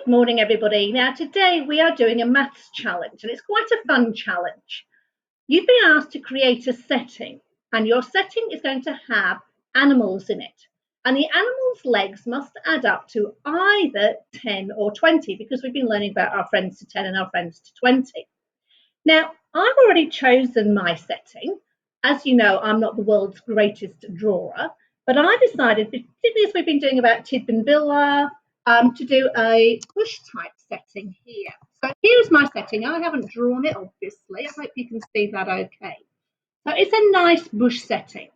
Good morning, everybody. Now, today we are doing a maths challenge, and it's quite a fun challenge. You've been asked to create a setting, and your setting is going to have animals in it. And the animals' legs must add up to either 10 or 20, because we've been learning about our friends to 10 and our friends to 20. Now, I've already chosen my setting. As you know, I'm not the world's greatest drawer, but I decided, particularly as we've been doing about Tidbinbilla, to do a bush type setting here. So here's my setting. I haven't drawn it, obviously. I hope you can see that okay. So it's a nice bush setting.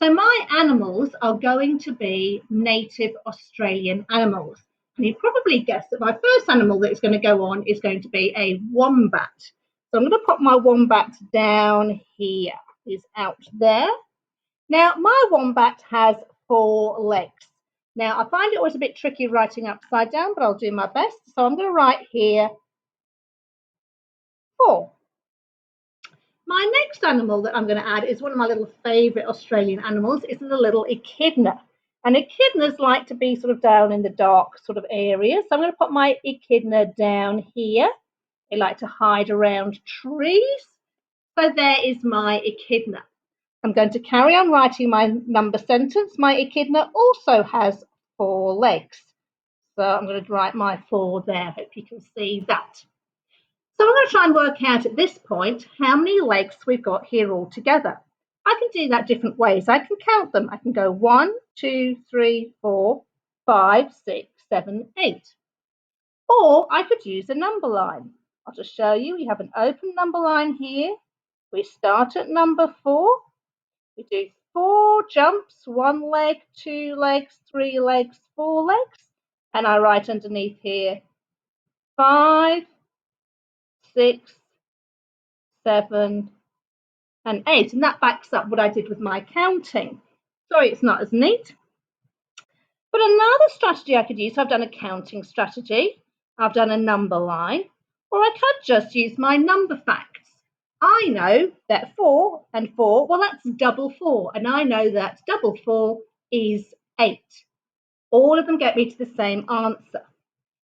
So my animals are going to be native Australian animals. And you probably guessed that my first animal that is going to go on is going to be a wombat. So I'm going to put my wombat down here. He's out there. Now, my wombat has 4 legs. Now, I find it always a bit tricky writing upside down, but I'll do my best. So I'm going to write here 4. My next animal that I'm going to add is one of my little favourite Australian animals. It's a little echidna. And echidnas like to be sort of down in the dark sort of area. So I'm going to put my echidna down here. They like to hide around trees. So there is my echidna. I'm going to carry on writing my number sentence. My echidna also has 4 legs. So I'm going to write my 4 there. Hope you can see that. So I'm going to try and work out at this point how many legs we've got here all together. I can do that different ways. I can count them. I can go 1, 2, 3, 4, 5, 6, 7, 8. Or I could use a number line. I'll just show you. We have an open number line here. We start at number 4. We do 4 jumps, 1 leg, 2 legs, 3 legs, 4 legs. And I write underneath here 5, 6, 7, and 8. And that backs up what I did with my counting. Sorry, it's not as neat. But another strategy I could use, so I've done a counting strategy, I've done a number line, or I could just use my number facts. I know that 4 and 4, well, that's double 4. And I know that double 4 is 8. All of them get me to the same answer.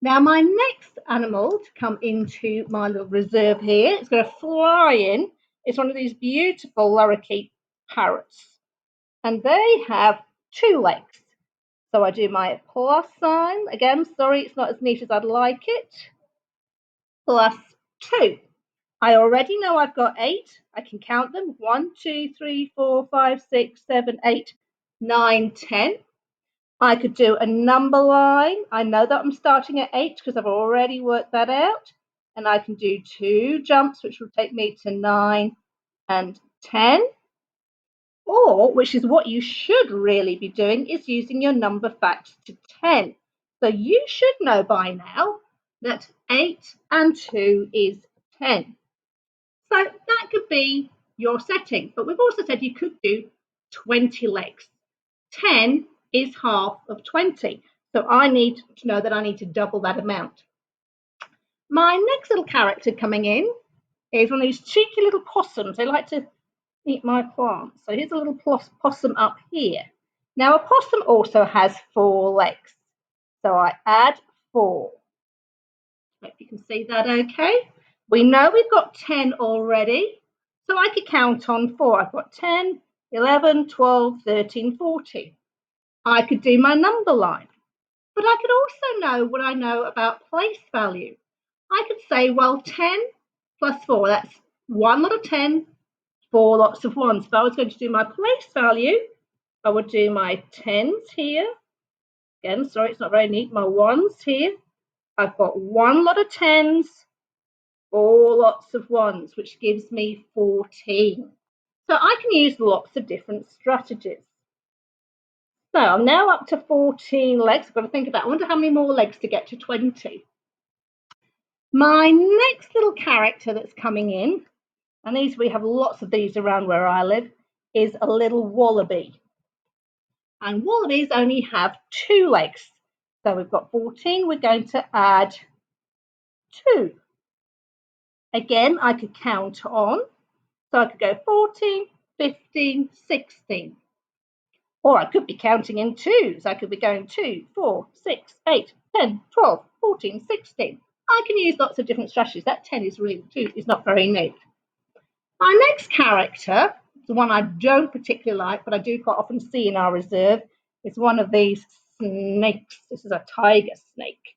Now, my next animal to come into my little reserve here, it's going to fly in. It's one of these beautiful lorikeet parrots. And they have 2 legs. So I do my plus sign. Again, sorry, it's not as neat as I'd like it. Plus 2. I already know I've got 8. I can count them. 1, 2, 3, 4, 5, 6, 7, 8, 9, 10. I could do a number line. I know that I'm starting at 8 because I've already worked that out. And I can do 2 jumps, which will take me to 9 and 10. Or, which is what you should really be doing, is using your number facts to 10. So you should know by now that 8 and 2 is 10. So that could be your setting. But we've also said you could do 20 legs. 10 is half of 20. So I need to know that I need to double that amount. My next little character coming in is one of these cheeky little possums. They like to eat my plants. So here's a little possum up here. Now a possum also has 4 legs. So I add 4. Hope you can see that okay. We know we've got 10 already. So I could count on 4. I've got 10, 11, 12, 13, 14. I could do my number line. But I could also know what I know about place value. I could say, well, 10 plus 4, that's 1 lot of 10, 4 lots of 1s. If I was going to do my place value, I would do my 10s here. Again, sorry, it's not very neat. My 1s here. I've got 1 lot of 10s, 4 lots of 1s, which gives me 14. So I can use lots of different strategies. So I'm now up to 14 legs. I've got to think about, I wonder how many more legs to get to 20. My next little character that's coming in, and these we have lots of these around where I live, is a little wallaby. And wallabies only have 2 legs. So we've got 14, we're going to add 2. Again, I could count on. So I could go 14, 15, 16. Or I could be counting in 2s. I could be going 2, 4, 6, 8, 10, 12, 14, 16. I can use lots of different strategies. That 10 is not very neat. My next character, the one I don't particularly like, but I do quite often see in our reserve, is one of these snakes. This is a tiger snake.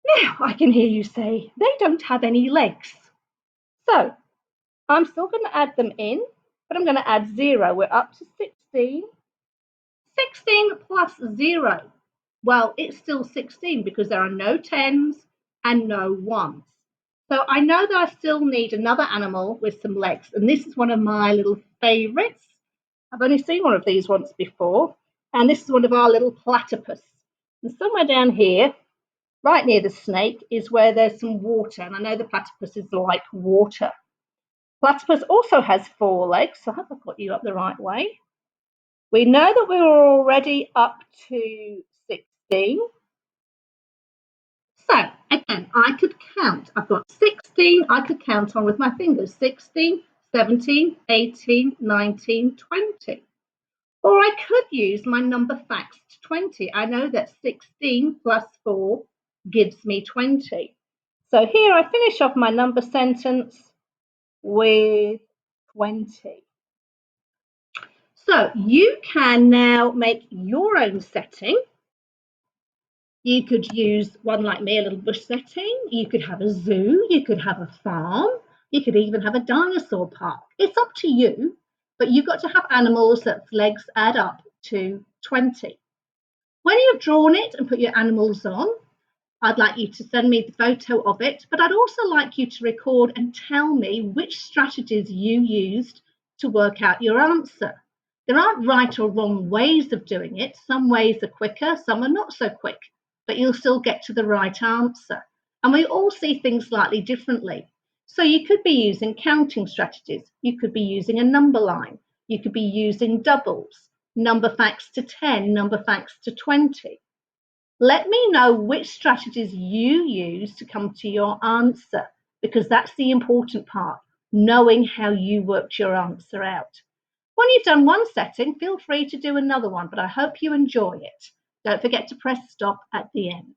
Now I can hear you say, they don't have any legs. So I'm still going to add them in, but I'm going to add 0. We're up to 16. 16 plus 0. Well, it's still 16 because there are no 10s and no 1s. So I know that I still need another animal with some legs, and this is one of my little favourites. I've only seen one of these once before, and this is one of our little platypus. And somewhere down here, right near the snake, is where there's some water, and I know the platypus is like water. Platypus also has 4 legs, so I hope I've got you up the right way. We know that we're already up to 16. So again, I could count. I've got 16, I could count on with my fingers. 16, 17, 18, 19, 20. Or I could use my number facts to 20. I know that 16 plus 4 gives me 20. So here I finish off my number sentence with 20. So you can now make your own setting. You could use one like me, a little bush setting. You could have a zoo. You could have a farm. You could even have a dinosaur park. It's up to you, but you've got to have animals that legs add up to 20. When you've drawn it and put your animals on, I'd like you to send me the photo of it, but I'd also like you to record and tell me which strategies you used to work out your answer. There aren't right or wrong ways of doing it. Some ways are quicker, some are not so quick, but you'll still get to the right answer. And we all see things slightly differently. So you could be using counting strategies. You could be using a number line. You could be using doubles, number facts to 10, number facts to 20. Let me know which strategies you use to come to your answer, because that's the important part, knowing how you worked your answer out. When you've done one setting, feel free to do another one, but I hope you enjoy it. Don't forget to press stop at the end.